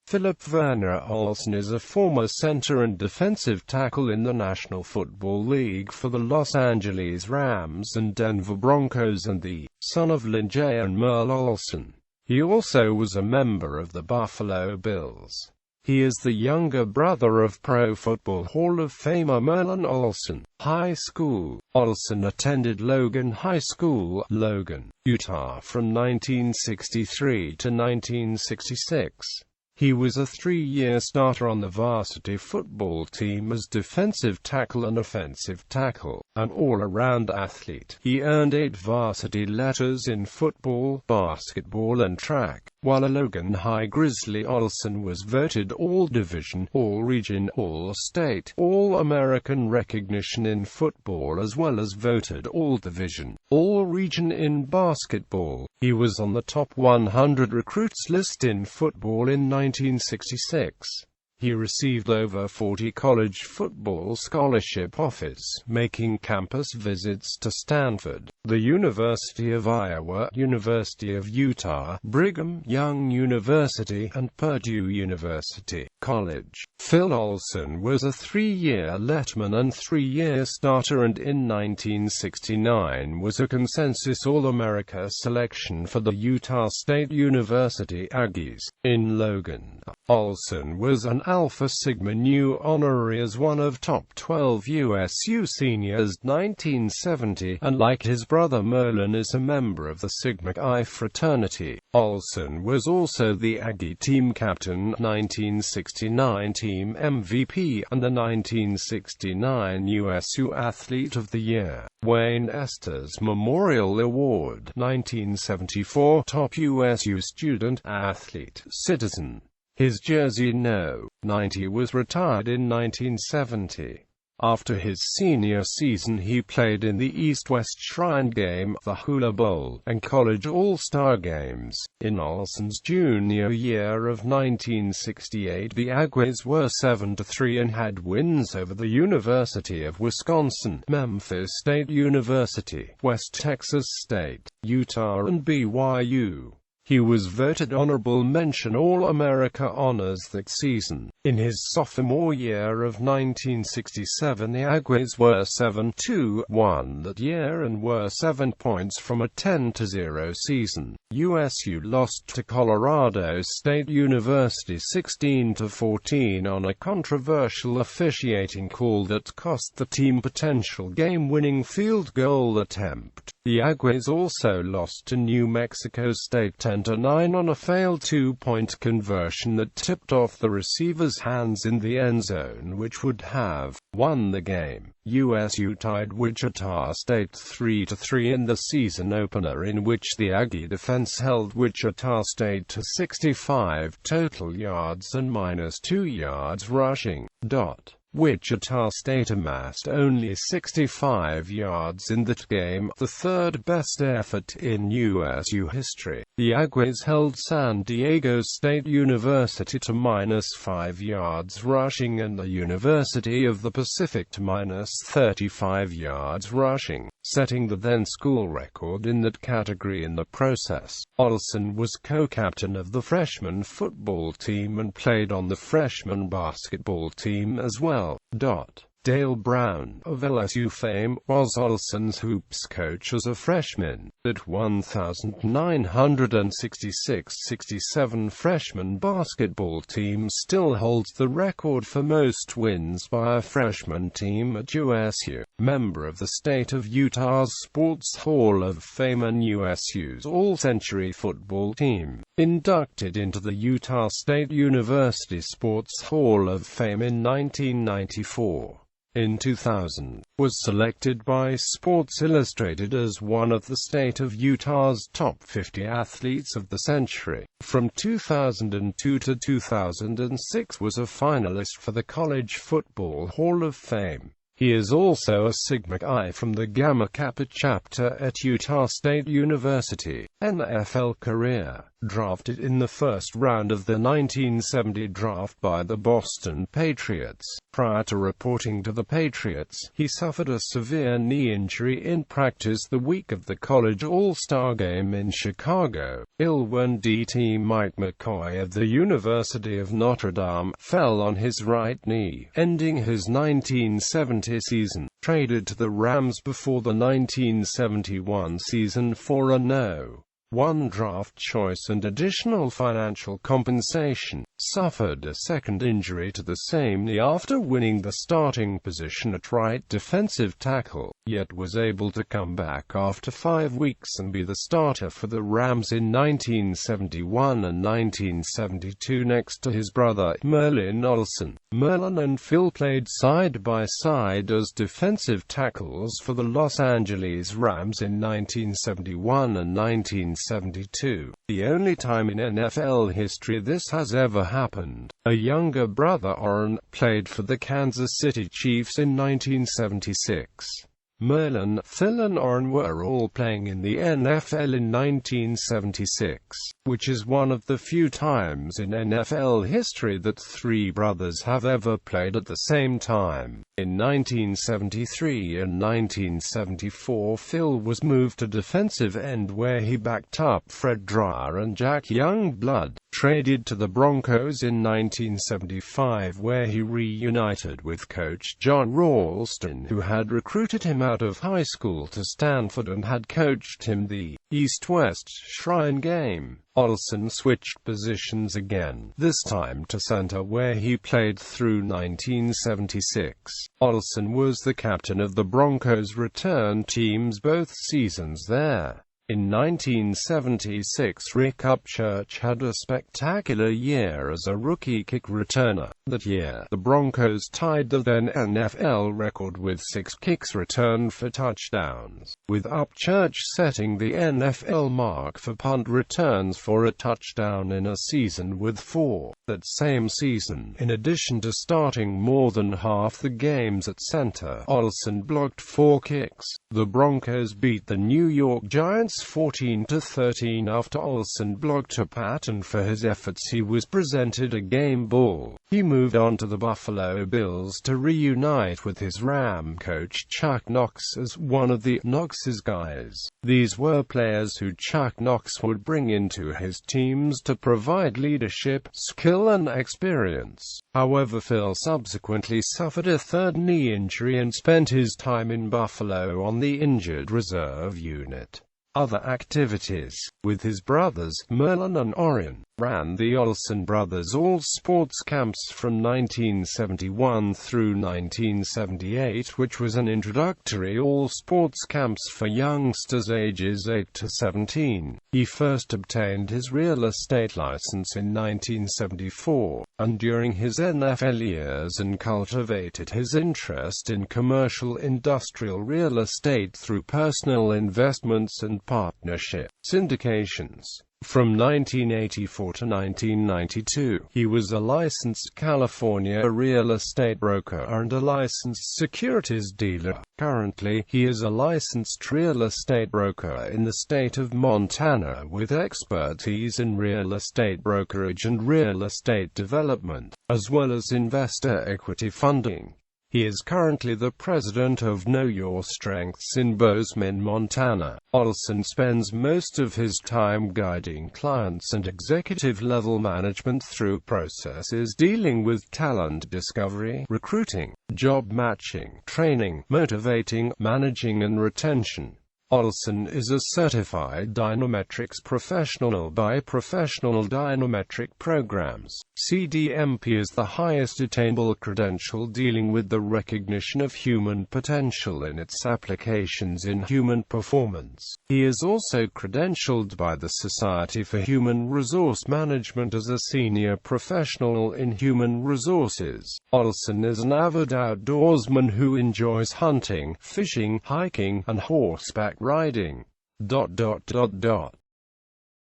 Phillip Vernor Olsen is a former center and defensive tackle in the National Football League for the Los Angeles Rams and Denver Broncos and the son of Lynn and Merle Olsen. He also was a member of the Buffalo Bills. He is the younger brother of Pro Football Hall of Famer Merlin Olsen. High school. Olsen attended Logan High School, Logan, Utah from 1963 to 1966. He was a three-year starter on the varsity football team as defensive tackle and offensive tackle, an all-around athlete. He earned 8 varsity letters in football, basketball and track. While a Logan High Grizzly, Olsen was voted All-Division, All-Region, All-State, All-American recognition in football as well as voted All-Division, All-Region in basketball. He was on the top 100 recruits list in football in 1966. He received over 40 college football scholarship offers, making campus visits to Stanford, the University of Iowa, University of Utah, Brigham Young University, and Purdue University. College. Phil Olsen was a 3-year letterman and 3-year starter, and in 1969 was a consensus All-America selection for the Utah State University Aggies. In Logan, Olsen was an Alpha Sigma Nu honorary as one of top 12 USU seniors 1970, and like his brother Merlin is a member of the Sigma Chi fraternity. Olsen was also the Aggie team captain, 1969 team MVP, and the 1969 USU Athlete of the Year. Wayne Estes Memorial Award, 1974 top USU student, athlete, citizen. His jersey No. 90 was retired in 1970. After his senior season he played in the East-West Shrine Game, the Hula Bowl, and College All-Star Games. In Olsen's junior year of 1968 the Aggies were 7-3 and had wins over the University of Wisconsin, Memphis State University, West Texas State, Utah and BYU. He was voted honorable mention All-America honors that season. In his sophomore year of 1967 the Aggies were 7-1 that year and were 7 points from a 10-0 season. USU lost to Colorado State University 16-14 on a controversial officiating call that cost the team potential game-winning field goal attempt. The Aggies also lost to New Mexico State 10-9 on a failed 2-point conversion that tipped off the receiver's hands in the end zone, which would have won the game. USU tied Wichita State 3-3 in the season opener, in which the Aggie defense held Wichita State to 65 total yards and -2 yards rushing. Wichita State amassed only 65 yards in that game, the third best effort in USU history. The Aggies held San Diego State University to -5 yards rushing and the University of the Pacific to -35 yards rushing, setting the then school record in that category in the process. Olsen was co-captain of the freshman football team and played on the freshman basketball team as well. Dale Brown, of LSU fame, was Olsen's hoops coach as a freshman. At 1,966-67 freshman basketball team still holds the record for most wins by a freshman team at USU. Member of the state of Utah's Sports Hall of Fame and USU's All-Century football team. Inducted into the Utah State University Sports Hall of Fame in 1994. In 2000, was selected by Sports Illustrated as one of the state of Utah's top 50 athletes of the century. From 2002 to 2006 was a finalist for the College Football Hall of Fame. He is also a Sigma Chi from the Gamma Kappa chapter at Utah State University. NFL career. drafted in the first round of the 1970 draft by the Boston Patriots. Prior to reporting to the Patriots, he suffered a severe knee injury in practice the week of the college All-Star game in Chicago. Olsen.He Mike McCoy of the University of Notre Dame fell on his right knee, ending his 1970 season. Traded to the Rams before the 1971 season for a No.1 draft choice and additional financial compensation, suffered a second injury to the same knee after winning the starting position at right defensive tackle, yet was able to come back after 5 weeks and be the starter for the Rams in 1971 and 1972 next to his brother, Merlin Olsen. Merlin and Phil played side by side as defensive tackles for the Los Angeles Rams in 1971 and 1972, the only time in NFL history this has ever happened. A younger brother, Orrin, played for the Kansas City Chiefs in 1976. Merlin, Phil and Orrin were all playing in the NFL in 1976, which is one of the few times in NFL history that three brothers have ever played at the same time. In 1973 and 1974, Phil was moved to defensive end where he backed up Fred Dryer and Jack Youngblood. Traded to the Broncos in 1975 where he reunited with coach John Ralston, who had recruited him out of high school to Stanford and had coached him the East-West Shrine game. Olsen switched positions again, this time to center where he played through 1976. Olsen was the captain of the Broncos return teams both seasons there. In 1976, Rick Upchurch had a spectacular year as a rookie kick returner. That year, the Broncos tied the then NFL record with 6 kicks returned for touchdowns, with Upchurch setting the NFL mark for punt returns for a touchdown in a season with 4. That same season, in addition to starting more than half the games at center, Olsen blocked 4 kicks. The Broncos beat the New York Giants 14-13 after Olsen blocked a punt, and for his efforts he was presented a game ball. He moved on to the Buffalo Bills to reunite with his Ram coach Chuck Knox as one of the Knox's guys. These were players who Chuck Knox would bring into his teams to provide leadership, skill and experience. However, Phil subsequently suffered a third knee injury and spent his time in Buffalo on the injured reserve unit. Other activities, with his brothers, Merlin and Orrin, ran the Olsen Brothers All-Sports Camps from 1971 through 1978, which was an introductory all-sports camps for youngsters ages 8 to 17. He first obtained his real estate license in 1974, and during his NFL years and cultivated his interest in commercial industrial real estate through personal investments and partnership syndications. From 1984 to 1992, he was a licensed California real estate broker and a licensed securities dealer. Currently, he is a licensed real estate broker in the state of Montana with expertise in real estate brokerage and real estate development, as well as investor equity funding. He is currently the president of Know Your Strengths in Bozeman, Montana. Olsen spends most of his time guiding clients and executive-level management through processes dealing with talent discovery, recruiting, job matching, training, motivating, managing and retention. Olsen is a certified dynametrics professional by Professional Dynametric Programs. CDMP is the highest attainable credential dealing with the recognition of human potential in its applications in human performance. He is also credentialed by the Society for Human Resource Management as a senior professional in human resources. Olsen is an avid outdoorsman who enjoys hunting, fishing, hiking, and horseback riding.